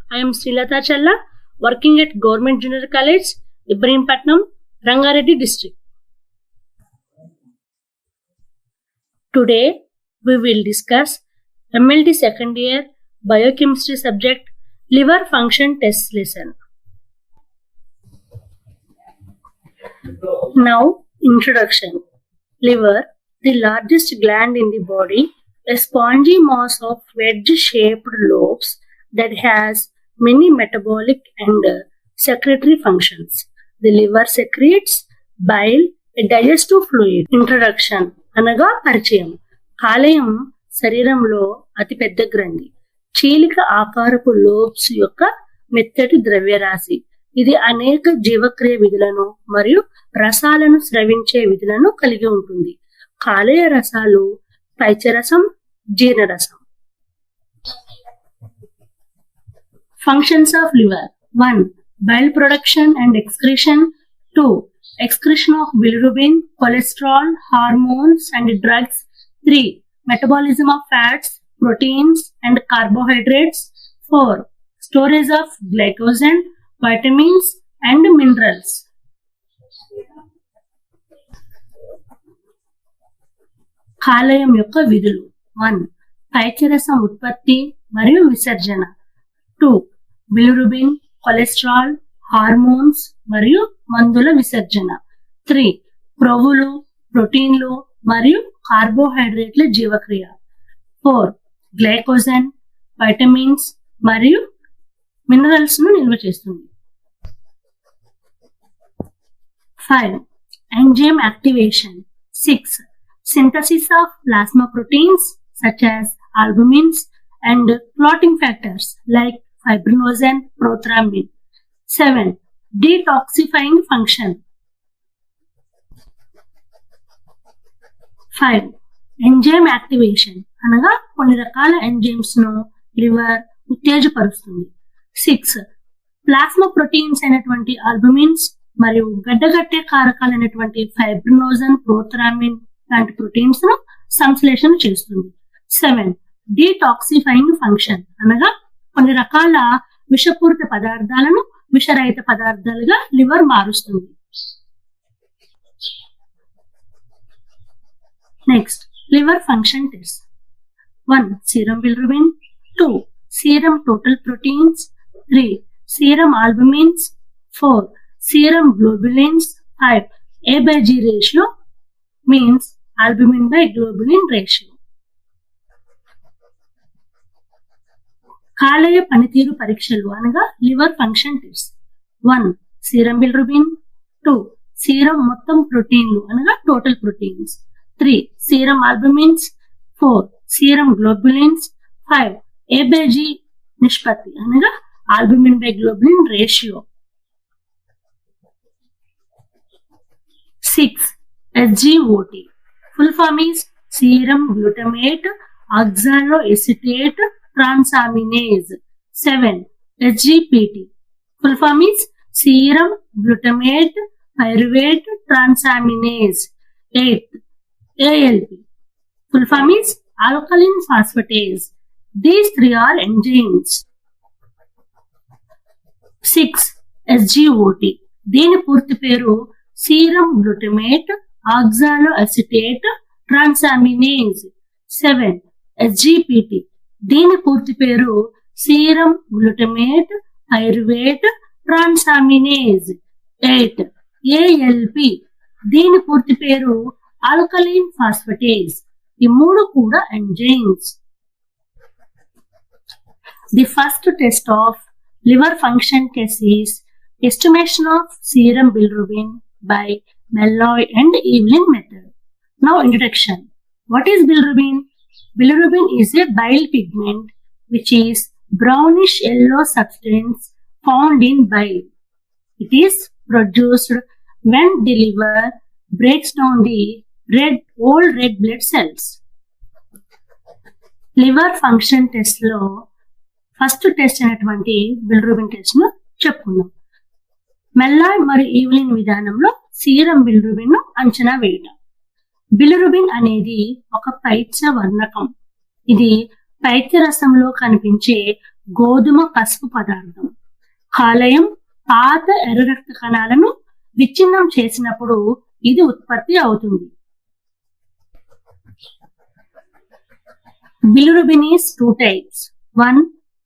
I am Srilata Challa, working at Government Junior College, Ibrahimpatnam, Rangareddy district. Today, we will discuss MLT second year biochemistry subject liver function test lesson. Now, introduction. Liver, the largest gland in the body, a spongy mass of wedge-shaped lobes that has many metabolic and secretory functions. The liver secretes bile, a digestive fluid. Introduction. అనగా పరిచయం. కాలేయం శరీరంలో అతిపెద్ద గ్రంథి. చీలిక ఆకారపు lobes యొక్క మెత్తటి ద్రవ్యరాశి. ఇది అనేక జీవక్రియ విధులను మరియు రసాలను స్రవించే విధులను కలిగి ఉంటుంది. కాలేయ రసాలు పైచరసం, జీర్ణరసం. Functions of liver. 1. Bile production and excretion. 2. Excretion of bilirubin, cholesterol, hormones and drugs. 3. Metabolism of fats, proteins and carbohydrates. 4. Storage of glycogen, vitamins and minerals. కాలేయం యొక్క విధులు. 1. పైచరసం ఉత్పత్తి మరియు విసర్జన. 2. బిలిరుబిన్, కొలెస్ట్రాల్, హార్మోన్స్ మరియు మందుల విసర్జన. 3. క్రొవ్వులు, ప్రోటీన్లు మరియు కార్బోహైడ్రేట్ల జీవక్రియ. 4. గ్లైకోజన్, వైటమిన్స్ మరియు మినరల్స్ ను నిల్వ చేస్తుంది. 5. Enzyme activation. 6. Synthesis of plasma proteins such as albumins and clotting factors like fibrinogen, prothrombin. 7. Detoxifying function. 5. Enzyme activation అనగా కొన్ని రకాల ఎంజైమ్స్ ను లివర్ ఉత్తేజపరుస్తుంది. 6. ప్లాస్మా ప్రోటీన్స్ అయినటువంటి ఆల్బుమిన్స్ మరియు గడ్డగట్టే కారకాలైనటువంటి ఫైబ్రినోజన్, ప్రోథ్రాంబిన్ లాంటి ప్రోటీన్స్ ను సంశ్లేషణ చేస్తుంది. 7. డీటాక్సిఫైయింగ్ ఫంక్షన్ అనగా కొన్ని రకాల విషపూరిత పదార్థాలను విషరహిత పదార్థాలుగా లివర్ మారుస్తుంది. Next, liver function test. 1. Serum bilirubin. 2. Serum total proteins. 3. Serum albumins. 4. Serum globulins. 5. A/G ratio means albumin by globulin ratio. కాలేయ పనితీరు పరీక్షలు అనగా liver function test. 1. Serum bilirubin. 2. Serum మొత్తం ప్రోటీన్లు అనగా total proteins. 3. Serum albumins. 4. Serum globulins. 5. A/G నిష్పత్తి అనగా albumin by globulin ratio. 6. SGOT. Full form is serum glutamate oxaloacetate transaminase. 7. SGPT. Full form is serum glutamate pyruvate transaminase. 8. ALP. Full form is alkaline phosphatase. These three are enzymes. 6. SGOT. దీని పూర్తి పేరు serum glutamate oxaloacetate transaminase. 7. SGPT. దీని పూర్తి పేరు serum glutamate pyruvate transaminase. 8. ALP. దీని పూర్తి పేరు alkaline phosphatase. ఈ మూడు కూడా enzymes. The first test of liver function test is estimation of serum bilirubin by Malloy and Evelyn method. Now, introduction. What is bilirubin? Bilirubin is a bile pigment which is brownish yellow substance found in bile. It is produced when the liver breaks down the old red blood cells. Liver function test లో first test అయినటువంటి bilirubin test ను చెప్పుకుందాం. మెల్లాయ్ మరియు Evelyn విధానంలో serum bilirubin ను అంచనా వేయటం. Bilirubin అనేది ఒక పైత్య వర్ణకం. ఇది పైత్య రసంలో కనిపించే గోధుమ పసుపు పదార్థం. కాలేయం పాత ఎర్ర రక్త కణాలను విచ్ఛిన్నం చేసినప్పుడు ఇది ఉత్పత్తి అవుతుంది. Bilirubin is two types. One,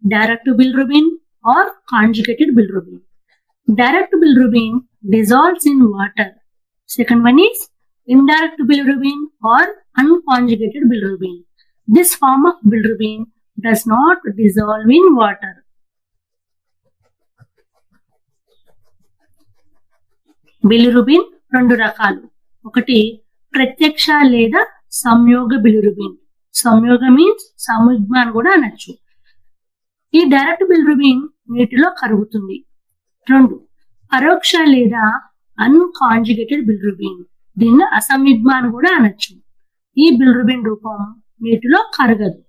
direct bilirubin or conjugated bilirubin. Direct bilirubin dissolves in water. Second one is indirect bilirubin or unconjugated bilirubin. This form of bilirubin does not dissolve in water. Bilirubin రెండు రకాలు. ఒకటి ప్రత్యక్ష లేదా సంయోగ bilirubin. సంయోగ means సంయుగ్మ అని కూడా అనొచ్చు. ఈ డైరెక్ట్ బిలిరుబిన్ నీటిలో కరుగుతుంది. రెండు, పరోక్ష లేదా అన్కాంజుగేటెడ్ బిలిరుబిన్. దీన్ని అసంయుగ్మ అని కూడా అనొచ్చు. ఈ బిలిరుబిన్ రూపం నీటిలో కరగదు.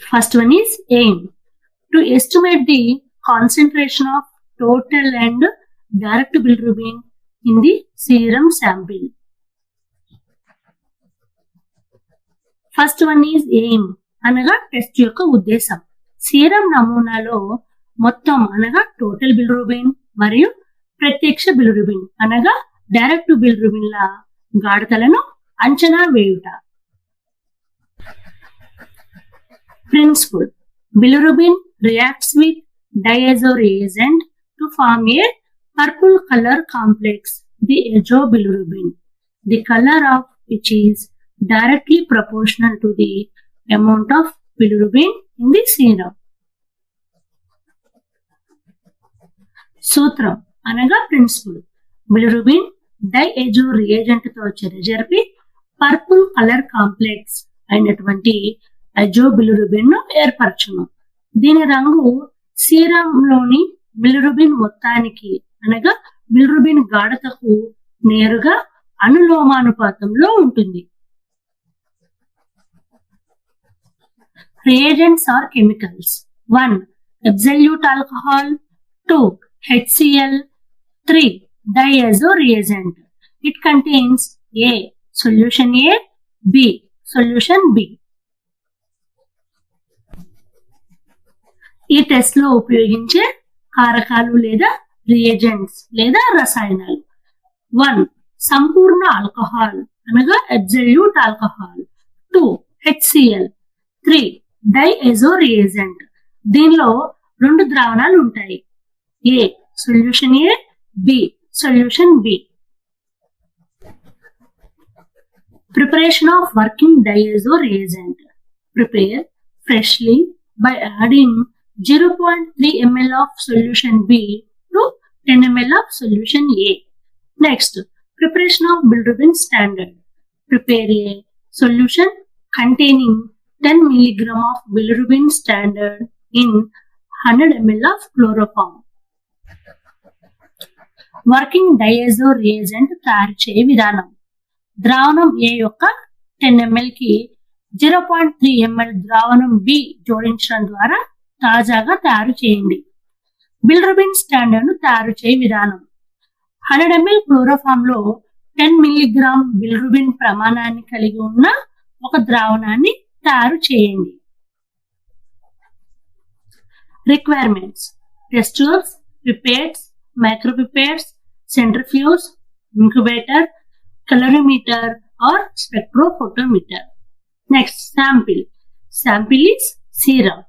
First one is aim. To estimate the concentration of total and direct bilirubin in the serum sample. First one is aim అనగా టెస్ట్ యొక్క ఉద్దేశం. సీరం నమూనాలో మొత్తం అనగా టోటల్ బిలిరుబిన్ మరియు ప్రత్యక్ష బిలిరుబిన్ అనగా డైరెక్ట్ బిలిరుబిన్ల గాఢతలను అంచనా వేయుట. Principle: bilirubin reacts with diazo reagent to form a purple color complex, the azobilirubin, the color of which is directly proportional to the amount of bilirubin in the serum. సూత్రం అనగా principal: bilirubin డైఎజో reagent తో చర్య జరిపి purple colour complex అయినటువంటి అజోబిలిరుబిన్ ను ఏర్పరచును. దీని రంగు సీరంలోని bilirubin మొత్తానికి అనగా బిలిరుబిన్ గాఢతకు నేరుగా అనులోమానుపాతంలో ఉంటుంది. Reagents are chemicals. 1. Absolute alcohol. 2. HCl. 3. Diazo reagent. It contains A. Solution A. B. Solution B. ఈ టెస్ట్ లో ఉపయోగించే కారకాలు లేదా రియేజెంట్స్ లేదా రసాయనాలు. 1. సంపూర్ణ ఆల్కహాల్ అనగా absolute alcohol. 2. HCl. 3. Diazo reagent. దీనిలో రెండు ద్రావణాలు ఉంటాయి. A. Solution A. B. Solution B. Preparation of working diazo reagent. Prepare freshly by adding 0.3 ml of solution B to 10 ml of solution A. Next, preparation of bilirubin standard. Prepare a solution containing 10 mg of bilirubin standard in 100 ml of chloroform. Working diazo reagent తయారు చేయ విధానం. ద్రావణం A యొక్క 10 ml కి 0.3 ml ద్రావణం B జోడించడం ద్వారా తాజాగా తయారు చేయండి. బిలిరుబిన్ స్టాండర్డ్ ను తయారు చేయ విధానం. 100 ml క్లోరోఫామ్ లో 10 మిల్లీగ్రామ్ బిలిరుబిన్ ప్రమాణాన్ని కలిగి ఉన్న ఒక ద్రావణాన్ని తయారు చేయండి. Requirements: test tubes, pipettes, micropipettes, centrifuge, incubator, calorimeter or spectrophotometer. Next, sample. Sample is serum.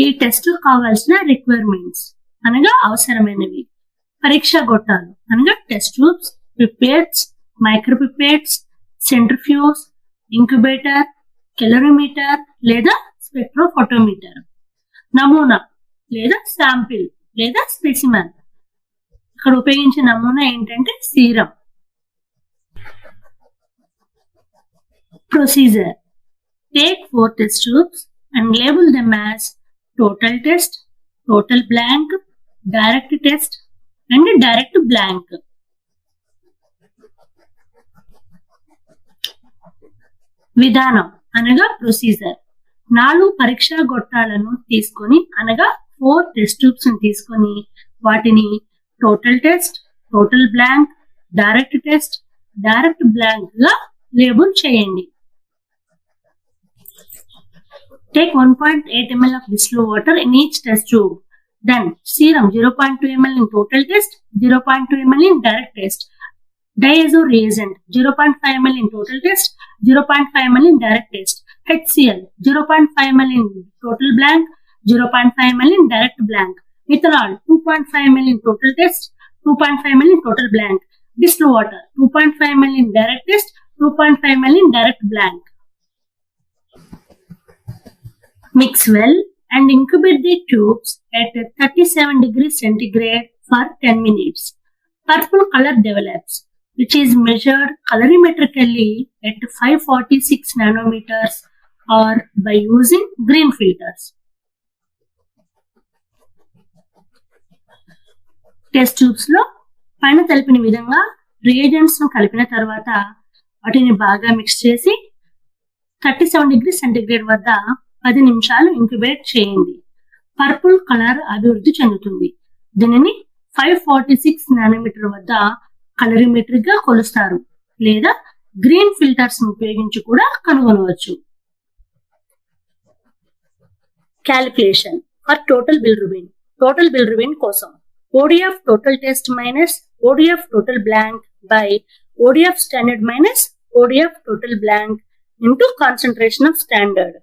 ఈ టెస్ట్ కావాల్సిన రిక్వైర్మెంట్స్ అనగా అవసరమైనవి: పరీక్ష గొట్టాలు అనగా test tubes, pipettes, micropipettes, centrifuge, incubator, colorimeter లేదా స్పెక్ట్రోఫోటోమీటర్. నమూనా లేదా శాంపిల్ లేదా స్పెసిమన్. ఇక్కడ ఉపయోగించే నమూనా ఏంటంటే serum. Procedure: take 4 test tubes and label them as total test, total blank, direct test and direct blank. విధానం అనగా ప్రొసీజర్. 4 పరీక్షా గొట్టాలను తీసుకొని అనగా 4 టెస్ట్ ట్యూబ్స్ తీసుకొని వాటిని total test, total blank, direct test, direct blank గా లేబుల్ చేయండి. Take 1.8 ml of distilled water in each test tube. Then serum 0.2 ml in total test, 0.2 ml in direct test. Diazo reagent 0.5 ml in total test, 0.5 ml in direct test. HCl 0.5 ml in total blank, 0.5 ml in direct blank. Methanol 2.5 ml in total test, 2.5 ml in total blank. Distilled water 2.5 ml in direct test, 2.5 ml in direct blank. Mix well and incubate the tubes at 37 degrees centigrade for 10 minutes. Purple color develops, which is measured colorimetrically at 546 nanometers or by using green filters. Test tubes లో పైన తెలిపిన విధంగా reagents ను కలిపిన తర్వాత వాటిని బాగా mix చేసి 37 డిగ్రీ సెంటీగ్రేడ్ వద్ద 10 నిమిషాలు ఇంక్యుబేట్ చేయండి. పర్పుల్ కలర్ అభివృద్ధి చెందుతుంది. దీనిని 546 నానోమీటర్ వద్ద కలరిమెట్రిక్ గా కొలుస్తారు లేదా గ్రీన్ ఫిల్టర్స్ ను ఉపయోగించి కూడా కనుగొనవచ్చు. Calculation for total bilirubin. Total bilirubin కోసం ODF total test minus ODF total blank by ODF standard minus ODF total blank into concentration of standard.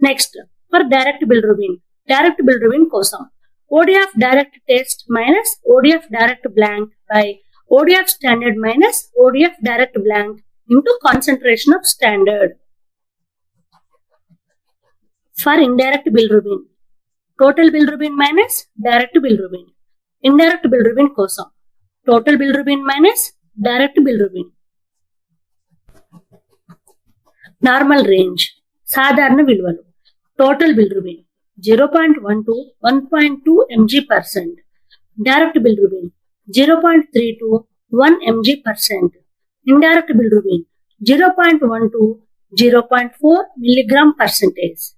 Next, for direct bilirubin కోసం ODF direct test minus ODF direct blank by ODF standard minus ODF direct blank into concentration of standard. For indirect bilirubin, total bilirubin minus direct bilirubin. Indirect bilirubin కోసం total bilirubin minus direct bilirubin. Normal range సాధారణ విలువలు. Total bilirubin 0.1 to 1.2 mg%. Direct bilirubin 0.3 to 1 mg%. Indirect bilirubin 0.1 to 0.4 mg%.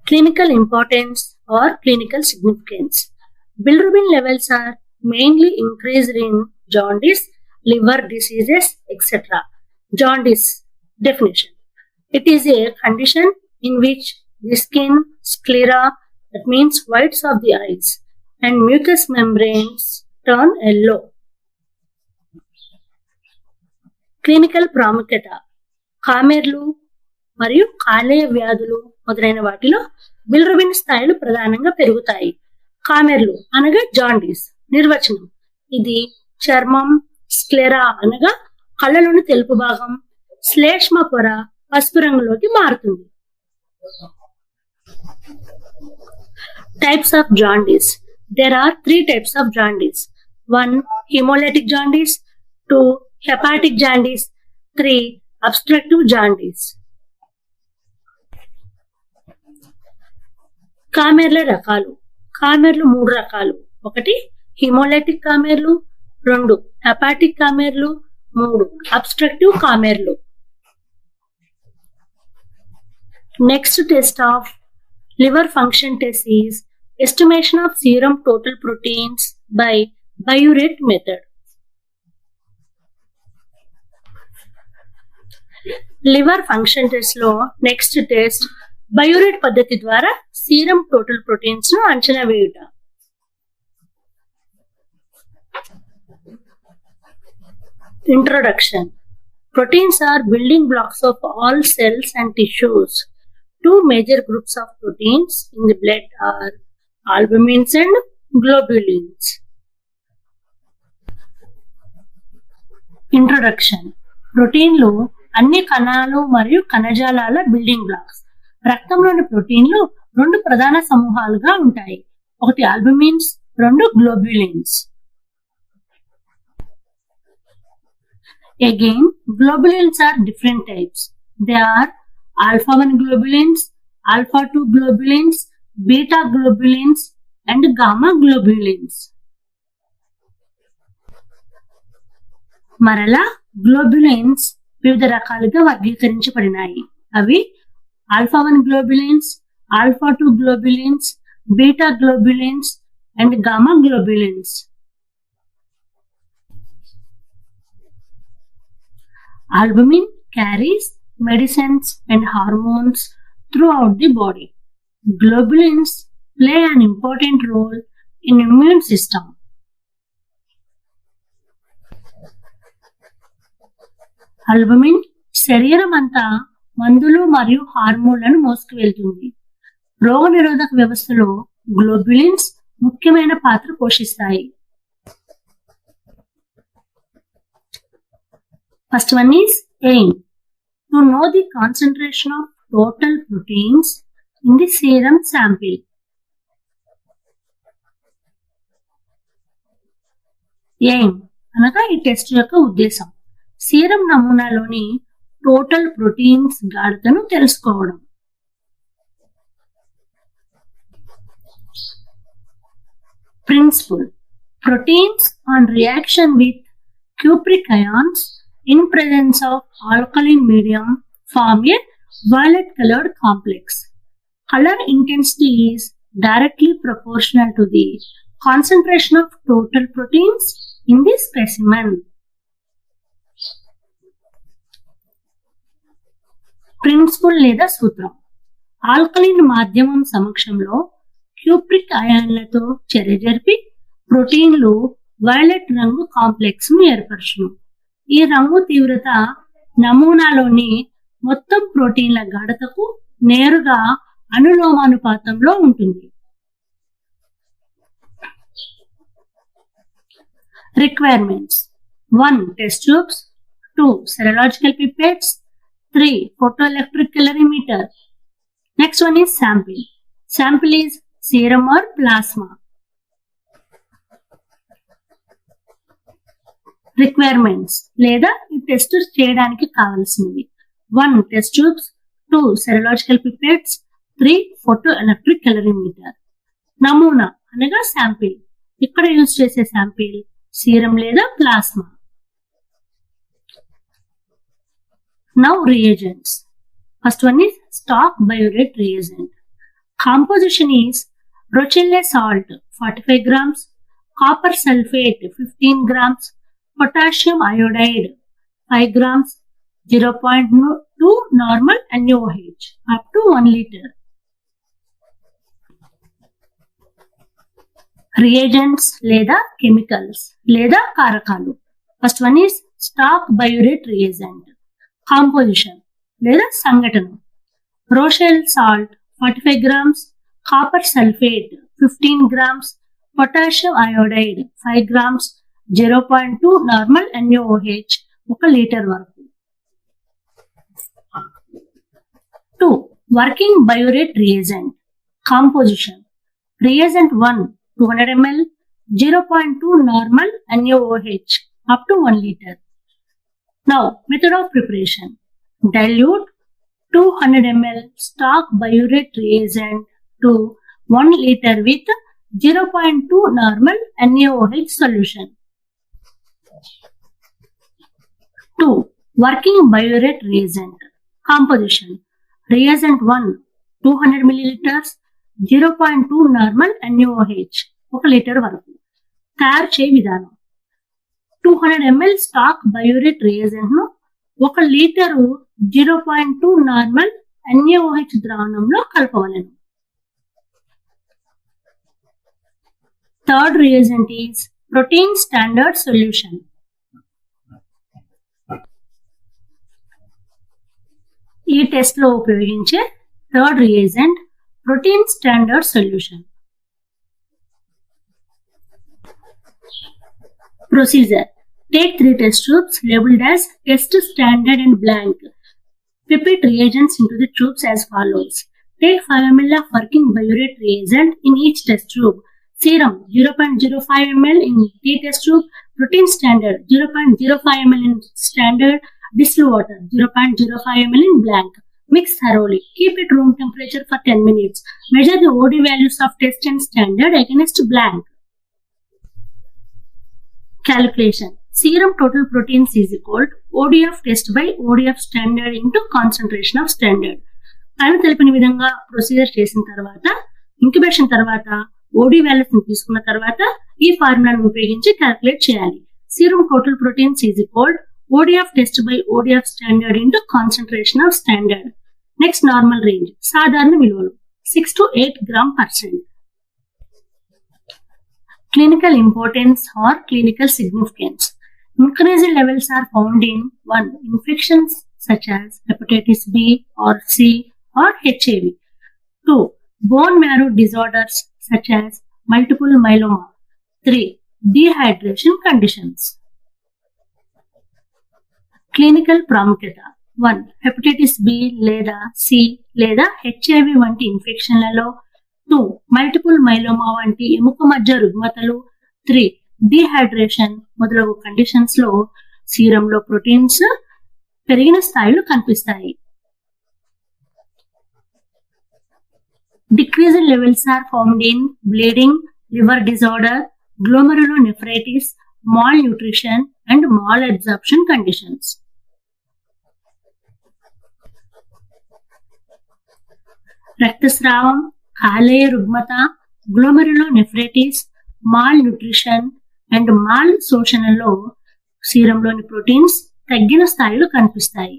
Clinical importance or clinical significance. Bilirubin levels are mainly increased in jaundice, liver diseases, etc. Jaundice definition. It is a condition in which the skin, sclera, that means whites of the eyes, and mucous membranes turn yellow. Clinical ప్రాముఖ్యత. కామెర్లు మరియు కాలేయ వ్యాధులు మొదలైన వాటిలో bilirubin స్థాయిలు ప్రధానంగా పెరుగుతాయి. కామెర్లు అనగా జాండీస్. నిర్వచనం: ఇది చర్మం, స్క్లెరా అనగా కళ్ళలోని తెలుపు భాగం, శ్లేష్మ పొర పసుపు రంగులోకి మారుతుంది. Types of jaundice. There are 3 types of jaundice. 1. Hemolytic jaundice. 2. Hepatic jaundice. 3. Obstructive jaundice. కామెర్ల రకాలు. కామెర్లు 3 రకాలు. 1. హిమోలైటిక్ కామెర్లు, 2. హెపాటిక్ కామెర్లు, 3. అబ్స్ట్రక్టివ్ కామెర్లు. Next test of liver function test is estimation of serum total proteins by biuret method. Liver function test లో next test బయోరేట్ పద్ధతి ద్వారా serum total proteins ను అంచనా వేయుట. Introduction. Proteins are building blocks of all cells and tissues. 2 major groups of proteins in the blood are albumins and globulins. Introduction. ప్రోటీన్లు అన్ని కణాలు మరియు కణజాలాల బిల్డింగ్ బ్లాక్స్. రక్తంలోని ప్రోటీన్లు 2 ప్రధాన సమూహాలుగా ఉంటాయి. 1 ఆల్బుమిన్స్, 2 గ్లోబ్యులిన్స్. Again, globulins are different types. They are alpha 1 globulins, alpha 2 globulins, beta globulins, and gamma globulins. మరలా గ్లోబులిన్స్ వివిధ రకాలుగా వర్గీకరించబడినాయి. అవి alpha 1 globulins, alpha 2 globulins, beta globulins, and gamma globulins. Albumin carries medicines and hormones throughout the body. Globulins play an important role in immune system. Albumin శరీరం అంతా మందులు మరియు హార్మోన్లను మోసుకువెళ్తుంది. రోగనిరోధక వ్యవస్థలో గ్లోబులిన్స్ ముఖ్యమైన పాత్ర పోషిస్తాయి. First one is aim. To know the concentration of total proteins in the serum sample. Aim అనగా ఈ టెస్ట్ యొక్క ఉద్దేశం సీరం నమూనాలోని టోటల్ ప్రోటీన్స్ గాఢతను తెలుసుకోవడం. Principle. Proteins on reaction with cupric ions in presence of alkaline medium form a violet colored complex. Color intensity is directly proportional to the concentration of total proteins in the specimen. Principle లేదా సూత్రం alkaline మాధ్యమం సమక్షంలో cupric అయాన్లతో చర్య జరిపి ప్రోటీన్లు violet రంగు complex ను ఏర్పరచును. ఈ రంగు తీవ్రత నమూనాలోని మొత్తం ప్రోటీన్ల గాఢతకు నేరుగా అనులోమానుపాతంలో ఉంటుంది. Requirements: 1. Test tubes. 2. Serological pipettes. 3. Photoelectric calorimeter. Next one is sample. Sample is serum or plasma. రిక్వైర్మెంట్స్ లేదా ఈ టెస్ట్ చేయడానికి కావలసినవి 1. Test tubes 2. Serological pipettes 3. Photo electric colorimeter. నమూనా అనగా శాంపిల్ ఇక్కడ యూజ్ చేసే శాంపిల్ సీరం లేదా plasma. Now reagents. First one is stock biuret reagent. Composition is Rochelle salt 45 grams, copper sulfate 15 grams, potassium iodide 5 grams, 0.2 normal NaOH up to 1 liter. Reagents లేదా chemicals లేదా కారకాలు. First one is stock biuret reagent. Composition లేదా సంఘటన Rochelle salt 45 grams, copper sulfate 15 grams, potassium iodide 5 grams, 0.2 normal NaOH 1 litre వరకు. 2. Working biuret reagent. Composition reagent 1 200 ml, 0.2 normal NaOH up to 1 liter. Now method of preparation. Dilute 200 ml stock biuret reagent to 1 liter with 0.2 normal NaOH solution. 2. Working biuret reagent. Composition reagent 1 200 milliliters, 0.2 normal NaOH 1 litre వరకు. తయారు చేయ విధానం 200 ml stock బయోరేట్ reagent ను 1 litre 0.2 normal NaOH ద్రావణంలో కలపవలెను. Third reagent is protein standard solution. ఈ test లో ఉపయోగించే third reagent protein standard solution. Procedure. Take 3 test tubes labeled as test standard and blank. Pipette reagents into the tubes as follows. Take 5 ml of working biuret reagent in each test tube. Serum 0.05 ml in T test tube. Protein standard 0.05 ml in standard. Distilled water 0.05 ml in blank. Mix thoroughly. Keep at room temperature for 10 minutes. Measure the OD values of test and standard against blank. Calculation. Serum total proteins is equal to OD of test by OD of standard into concentration of standard. పైన తెలిపిన విధంగా procedure చేసిన తర్వాత incubation తర్వాత ఓడి values ని తీసుకున్న తర్వాత ఈ ఫార్ములాను ఉపయోగించి క్యాలిక్యులేట్ చేయాలి. Serum total proteins is equal ODF test by ODF standard into concentration of standard. Next normal range. సాధారణ విలువలు 6 to 8 gram%. Clinical importance or clinical significance. Increased levels are found in 1. Infections such as hepatitis B or C or HIV. 2. Bone marrow disorders such as multiple myeloma. 3. Dehydration conditions. Clinical ప్రాముఖ్యత 1. Hepatitis B లేదా C లేదా HIV వంటి ఇన్ఫెక్షన్లలో. 2. Multiple myeloma వంటి ఎముక మధ్య రుగ్మతలు. 3. Dehydration మొదలగు conditions లో సీరంలో ప్రోటీన్స్ పెరిగిన స్థాయిలో కనిపిస్తాయి. Decreased levels are found in bleeding, liver disorder, glomerulonephritis, malnutrition and malabsorption conditions. రక్తస్రావం, కాలేయ రుగ్మత, గ్లోమెరులోనెఫ్రైటిస్, మాల్ న్యూట్రిషన్ అండ్ మాల్ శోషణలో సీరంలోని ప్రోటీన్స్ తగ్గిన స్థాయిలో కనిపిస్తాయి.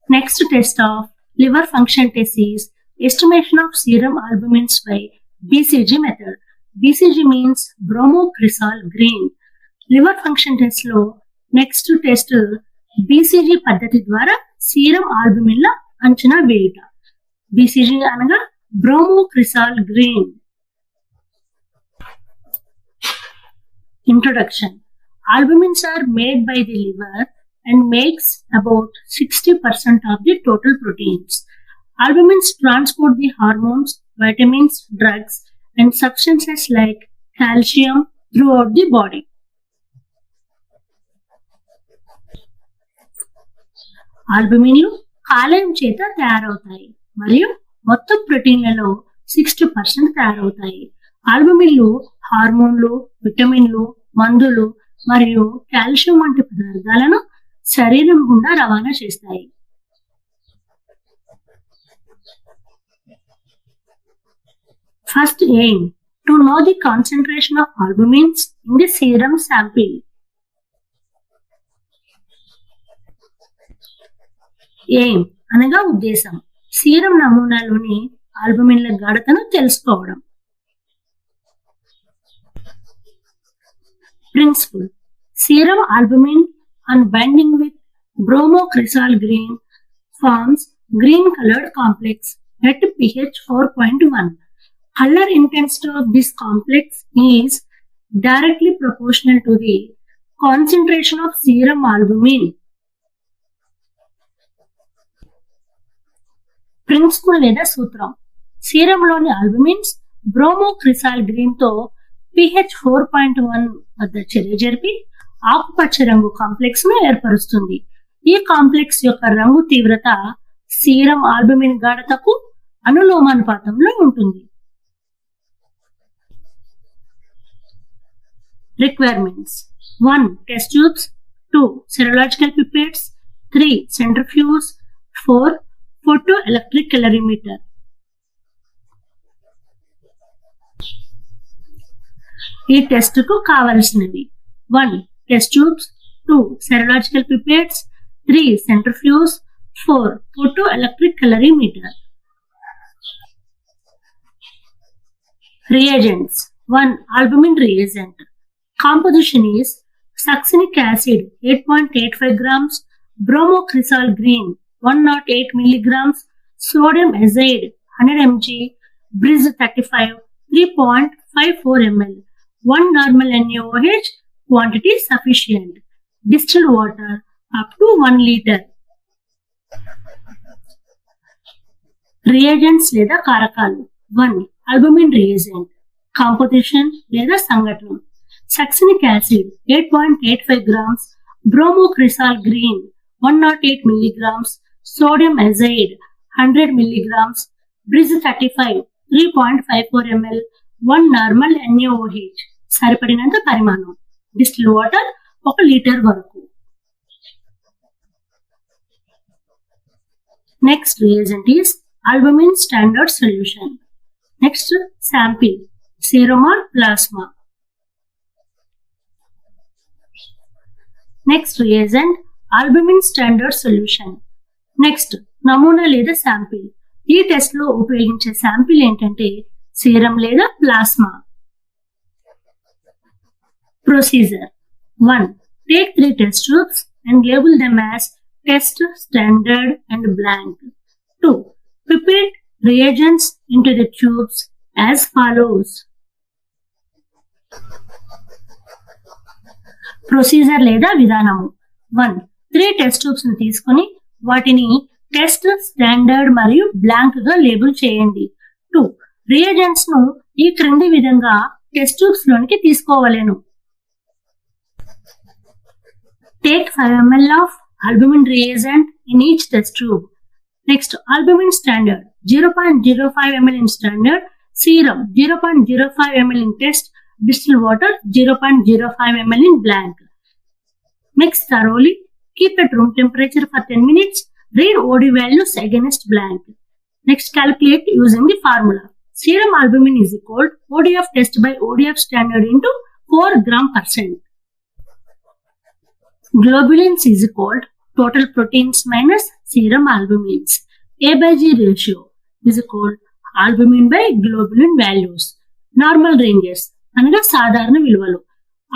Next test of liver function test is estimation of serum albumins by BCG method. BCG means bromocresol green. Liver function test లో నెక్స్ట్ టెస్ట్ BCG పద్ధతి ద్వారా సీరం ఆల్బుమిన్ల అంచనా వేయుట. BCG అనగా bromocresol green. Introduction. Albumins are made by the liver and makes about 60% of the total proteins. Albumins transport the hormones, vitamins, drugs and substances like calcium throughout the body. ఆల్బుమిన్లు కాలేయం చేత తయారవుతాయి మరియు మొత్తం ప్రోటీన్లలో 60% తయారవుతాయి. ఆల్బుమిన్లు హార్మోన్లు, విటమిన్లు, మందులు మరియు కాల్షియం వంటి పదార్థాలను శరీరం గుండా రవాణా చేస్తాయి. First aim to know the concentration of albumins in the serum sample. Aim అనగా ఉద్దేశం, సీరం నమూనాలోని ఆల్బుమిన్ల గాఢతను తెలుసుకోవడం. Principle. Serum albumin on binding with bromocresol green forms green colored complex at pH 4.1. Color intensity of this complex is directly proportional to the concentration of serum albumin. Principle లేదా సూత్రం. సీరంలోని ఆల్బుమిన్స్ బ్రోమోక్రిసాల్ green తో pH 4.1 వద్ద చర్య జరిపి ఆకుపచ్చ రంగు complex ను ఏర్పరుస్తుంది. ఈ కాంప్లెక్స్ యొక్క రంగు తీవ్రత సీరం ఆల్బుమిన్ గాఢతకు అనులోమానుపాతంలో ఉంటుంది. Requirements. 1. Test tubes. 2. Serological pipettes. 3. Centrifuge. 4. Photoelectric calorimeter. ఈ టెస్ట్ కు కావలసినవి 1. Test tubes. 2. Serological pipettes. 3. Centrifuge. 4. Photoelectric calorimeter. Reagents. 1. Albumin reagent. Composition is succinic acid 8.85 grams, bromocresol green 108 milligrams, sodium azide 100 mg, Briz 35 3.54 ml. 1 normal NaOH, quantity sufficient. Distilled water up to 1 liter. Reagents లేదా కారకాలు. 1. Albumin reagent. Composition లేదా సంఘటన. Succinic acid 8.85 grams, bromocresol green 108 milligrams, sodium azide 100 milligrams, Briz 35 3.54 ml, 1 normal NaOH. సరిపడినంత పరిమాణం. Distil water 1 litre వరకు. Next reagent is albumin standard solution. Next sample, serum are plasma. Next reagent albumin standard solution. Next నమూనా లేదా sample. ఈ test లో ఉపయోగించే sample ఏంటంటే serum లేదా plasma. Procedure 1. Take 3 test tubes and label them as test, standard and blank. 2. Pipette reagents into the tubes as follows. Procedure లేదా విధానము. 1. 3 test tubes ని తీసుకుని వాటిని టెస్ట్, స్టాండర్డ్ మరియు బ్లాంక్ గా లేబుల్ చేయండి. 2. రియేజెంట్స్ ను ఈ క్రింది విధంగా టెస్ట్ ట్యూబ్స్ లోనికి తీసుకోవలెను. Take 5 ml of albumin reagent in each test tube. Next, albumin standard 0.05 ml in standard, serum 0.05 ml in test, distilled water 0.05 ml in blank. Mix thoroughly. Keep at room temperature for 10 minutes. Read OD values against blank. Next, calculate using the formula. Serum albumin is equal OD of test by OD of standard into 4 gram%. Globulins is equal total proteins minus serum albumins. A/G ratio is equal albumin by globulin values. Normal ranges అనగా సాధారణ విలువలు.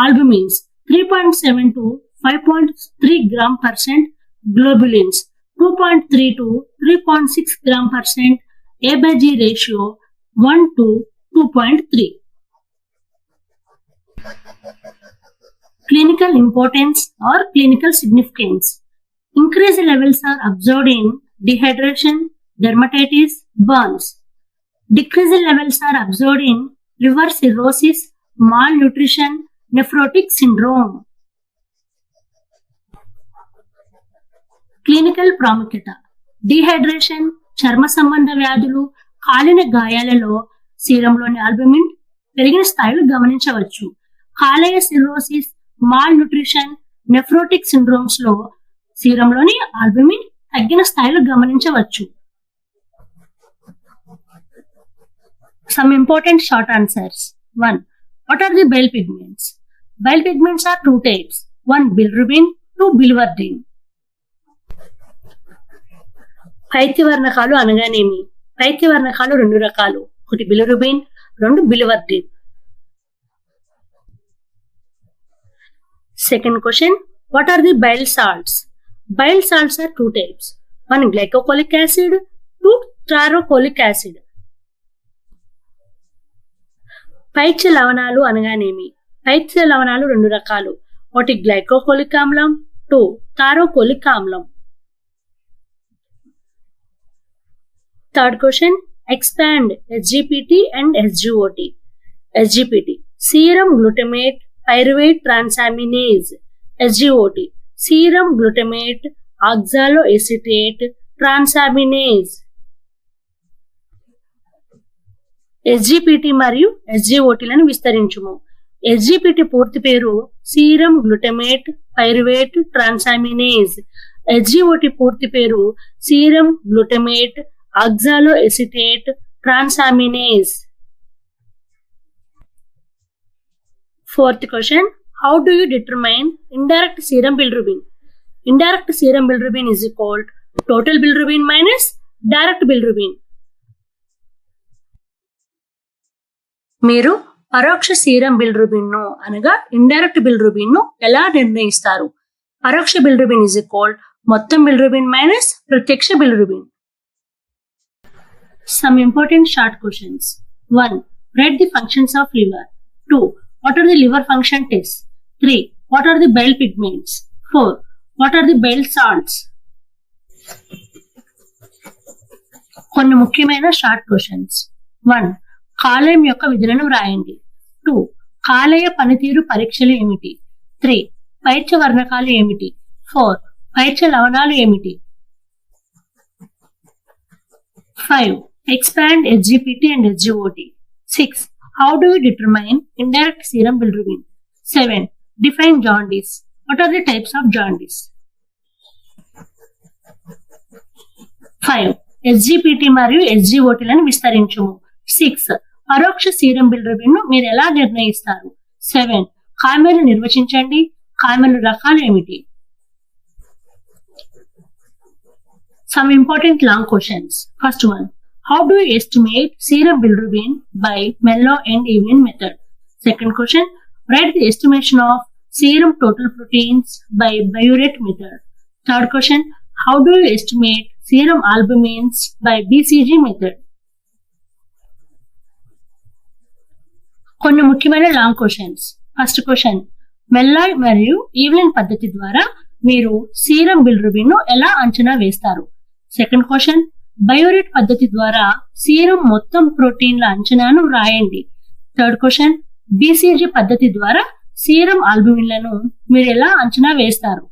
Albumins 3.7 to 5.3 gram%, globulins 2.3 to 3.6 gram%, A/G ratio 1 to 2.3. Clinical importance or clinical significance. Increased levels are observed in dehydration, dermatitis, burns. Decreased levels are observed in liver cirrhosis, malnutrition, nephrotic syndrome. Clinical ప్రాముఖ్యత. Dehydration, చర్మ సంబంధ వ్యాధులు, కాలిన గాయాలలో సీరంలోని albumin పెరిగిన స్థాయిలు గమనించవచ్చు. కాలేయ cirrhosis, mall nutrition, nephrotic syndromes లో సీరంలోని ఆల్బుమిన్ తగ్గిన స్థాయిలో గమనించవచ్చు. Some important short answers. 1. What are the bile pigments? Bile pigments are 2 types. 1. Bilirubin, 2. Biliverdin. పైత్యవర్ణకాలు అనగానేమి? పైత్యవర్ణకాలు 2 రకాలు. 1 bilirubin, 2 biliverdin. Second question, what are the bile salts? Bile salts are 2 types. 1. Glycolic acid, 2. Taurocholic acid. పైత్య లవణాలు అనగానేమి? పైత్య లవణాలు 2 రకాలు. 1 గ్లైకోకోలిక్ ఆమ్లం, 2 టారోకోలిక్ ఆమ్లం. Third question, expand SGPT and SGOT. SGPT, serum glutamate pyruvate transaminase. SGOT, serum glutamate oxaloacetate transaminase. SGPT మరియు SGOT లను విస్తరించుము. SGPT పూర్తి పేరు సీరం గ్లూటమేట్ పైరువేట్ ట్రాన్సామినేజ్. SGOT పూర్తి పేరు serum glutamate oxaloacetate transaminase. Fourth question, how do you determine indirect serum bilirubin? Indirect serum bilirubin is equal to total bilirubin minus direct bilirubin. మీరు పరోక్ష serum bilirubin ను అనగా indirect bilirubin ను ఎలా నిర్ణయిస్తారు? పరోక్ష బిలిరుబిన్ is equal మొత్తం bilirubin minus ప్రత్యక్ష bilirubin. Some important short questions. 1. Write the functions of liver. 2. What are the liver function tests? 3. What are the bile pigments? 4. What are the bile salts? కొన్ని ముఖ్యమైన short questions. 1. కాలేయం యొక్క విధులను వ్రాయండి. 2. కాలేయ పనితీరు పరీక్షలు ఏమిటి? 3. పైత్య వర్ణకాలు ఏమిటి? 4. పైత్య లవణాలు ఏమిటి? 5. Expand SGPT and SGOT. 6. How do we determine indirect serum bilirubin? 7. Define jaundice. What are the types of jaundice? 5. SGPT మరియు SGOT లను విస్తరించుము. 6. పరోక్ష సీరం బిలిరుబిన్ ను మీరు ఎలా నిర్ణయిస్తారు? 7. కామెను నిర్వచించండి. కామెర్లు రకాలు ఏమిటి? Some important long questions. First one, how do you estimate serum bilirubin by Mello and Evelyn method? Second question, write the estimation of serum total proteins by Biuret method. Third question, how do you estimate serum albumins by BCG method? కొన్ని ముఖ్యమైన long questions. First question, మెల్లాయ్ మరియు Evelyn పద్ధతి ద్వారా మీరు serum bilirubin ను ఎలా అంచనా వేస్తారు? సెకండ్ క్వశ్చన్, బయోరెట్ పద్ధతి ద్వారా సీరం మొత్తం ప్రోటీన్ల అంచనాను రాయండి. థర్డ్ క్వశ్చన్, బీసీజీ పద్ధతి ద్వారా సీరం ఆల్బుమిన్లను మీరు ఎలా అంచనా వేస్తారు?